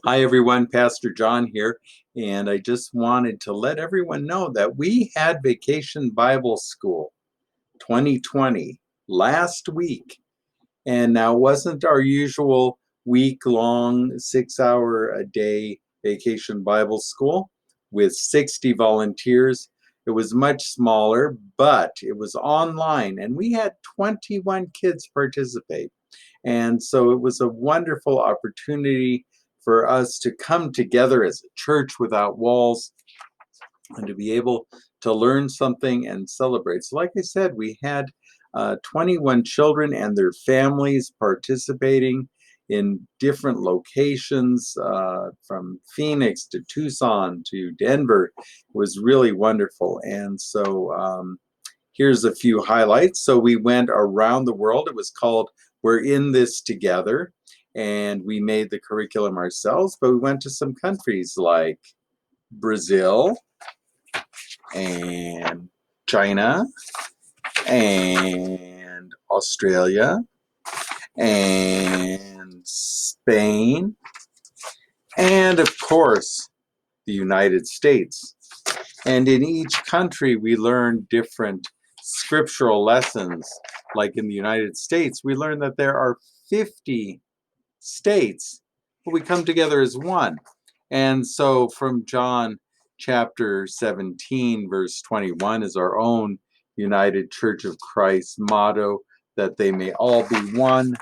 Hi, everyone. Pastor John here. And I just wanted to let everyone know that we had Vacation Bible School 2020 last week. And now, wasn't our usual week-long, 6-hour a day Vacation Bible School with 60 volunteers? It was much smaller, but it was online, and we had 21 kids participate. And so it was a wonderful opportunity for us to come together as a church without walls and to be able to learn something and celebrate. So, like I said, we had 21 children and their families participating in different locations from Phoenix to Tucson to Denver. It was really wonderful. And so, here's a few highlights. So we went around the world. It was called We're in This Together. And we made the curriculum ourselves, but we went to some countries like Brazil and China and Australia and Spain and, of course, the United States. And in each country, we learned different scriptural lessons. Like in the United States, we learned that there are 50 states, but we come together as one. And so from John chapter 17, verse 21 is our own United Church of Christ motto, that they may all be one.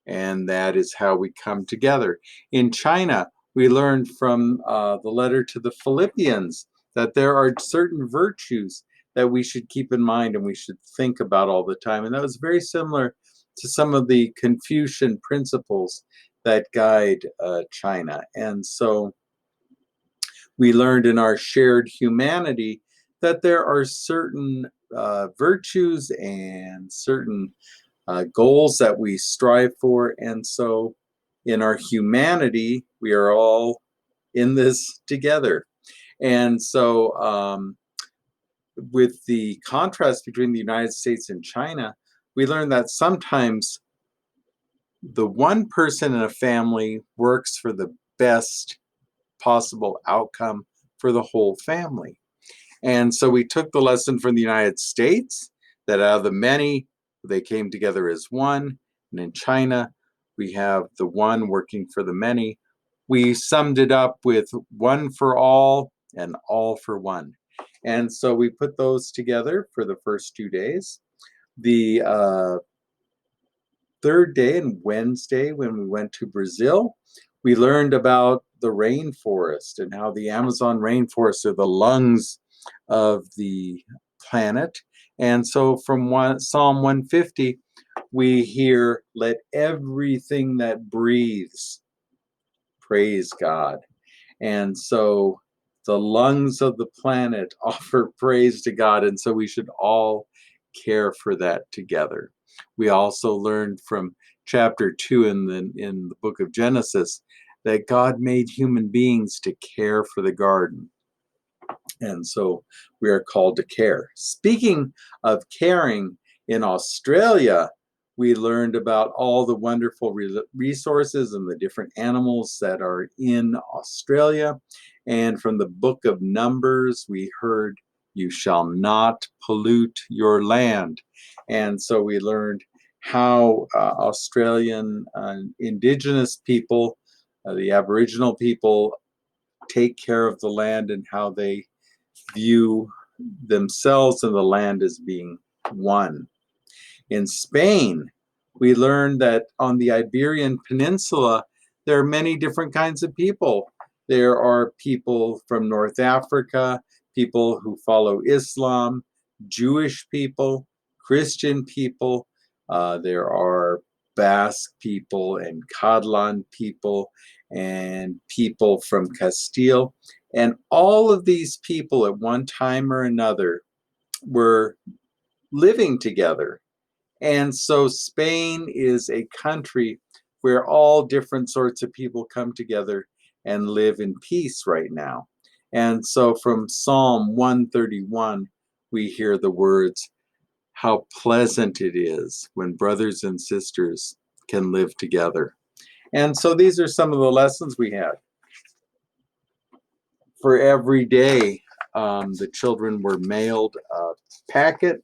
And that is how we come together. In China, we learned from the letter to the Philippians that there are certain virtues that we should keep in mind and we should think about all the time. And that was very similar to some of the Confucian principles that guide China. And so we learned in our shared humanity that there are certain virtues and certain goals that we strive for. And so in our humanity, we are all in this together. And so with the contrast between the United States and China, we learned that sometimes the one person in a family works for the best possible outcome for the whole family. And so we took the lesson from the United States that out of the many, they came together as one. And in China, we have the one working for the many. We summed it up with one for all and all for one. And so we put those together for the first 2 days. The third day and Wednesday, when we went to Brazil, we learned about the rainforest and how the Amazon rainforest are the lungs of the planet. And so from Psalm 150, we hear, let everything that breathes praise God. And so the lungs of the planet offer praise to God. And so we should all care for that together. We also learned from chapter 2 in the book of Genesis that God made human beings to care for the garden. And so we are called to care. Speaking of caring, in Australia, we learned about all the wonderful resources and the different animals that are in Australia. And from the book of Numbers, we heard, you shall not pollute your land. And so we learned how Australian Indigenous people, the Aboriginal people, take care of the land and how they view themselves and the land as being one. In Spain, we learned that on the Iberian Peninsula, there are many different kinds of people. There are people from North Africa, people who follow Islam, Jewish people, Christian people. There are Basque people and Catalan people and people from Castile. And all of these people at one time or another were living together. And so Spain is a country where all different sorts of people come together and live in peace right now. And so from Psalm 131, we hear the words, how pleasant it is when brothers and sisters can live together. And so these are some of the lessons we had. For every day, the children were mailed a packet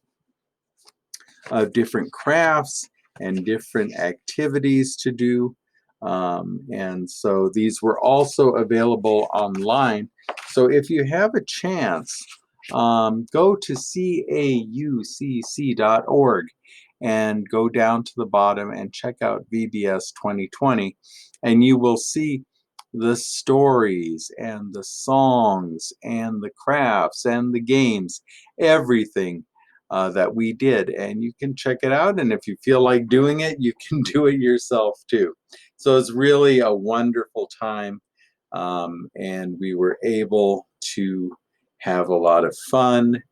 of different crafts and different activities to do. And so these were also available online. So if you have a chance, go to caucc.org and go down to the bottom and check out VBS 2020, and you will see the stories and the songs and the crafts and the games, everything that we did. And you can check it out, and if you feel like doing it, you can do it yourself too. So it's really a wonderful time, and we were able to have a lot of fun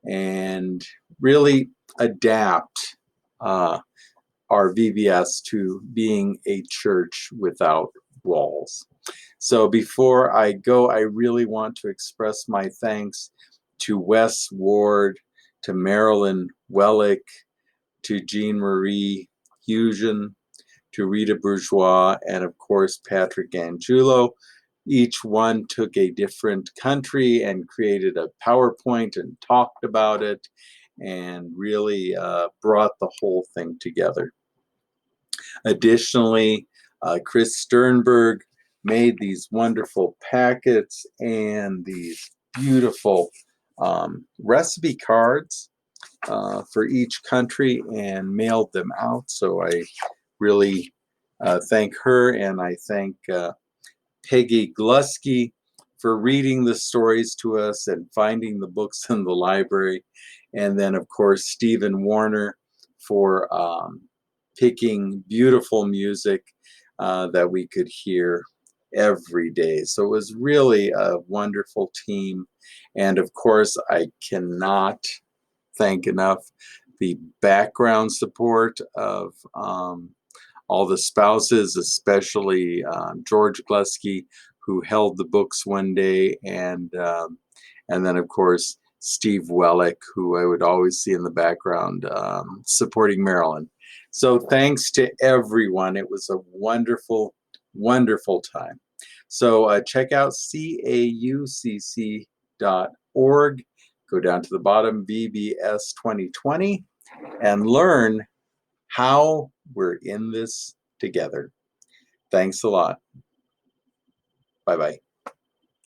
and really adapt our VBS to being a church without walls. So before I go, I really want to express my thanks to Wes Ward, to Marilyn Wellick, to Jean Marie Husion, to Rita Bourgeois, and of course Patrick Angulo. Each one took a different country and created a PowerPoint and talked about it, and really brought the whole thing together. Additionally, Chris Sternberg made these wonderful packets and these beautiful recipe cards for each country and mailed them out. So I really thank her, and I thank Peggy Glusky for reading the stories to us and finding the books in the library. And then, of course, Stephen Warner for picking beautiful music that we could hear every day. So it was really a wonderful team. And of course, I cannot thank enough the background support of all the spouses, especially George Glusky, who held the books one day, and then of course Steve Wellick, who I would always see in the background supporting Marilyn. So thanks to everyone. It was a wonderful, wonderful time. So check out caucc.org. Go down to the bottom, VBS 2020, and learn how we're in this together. Thanks a lot. Bye-bye.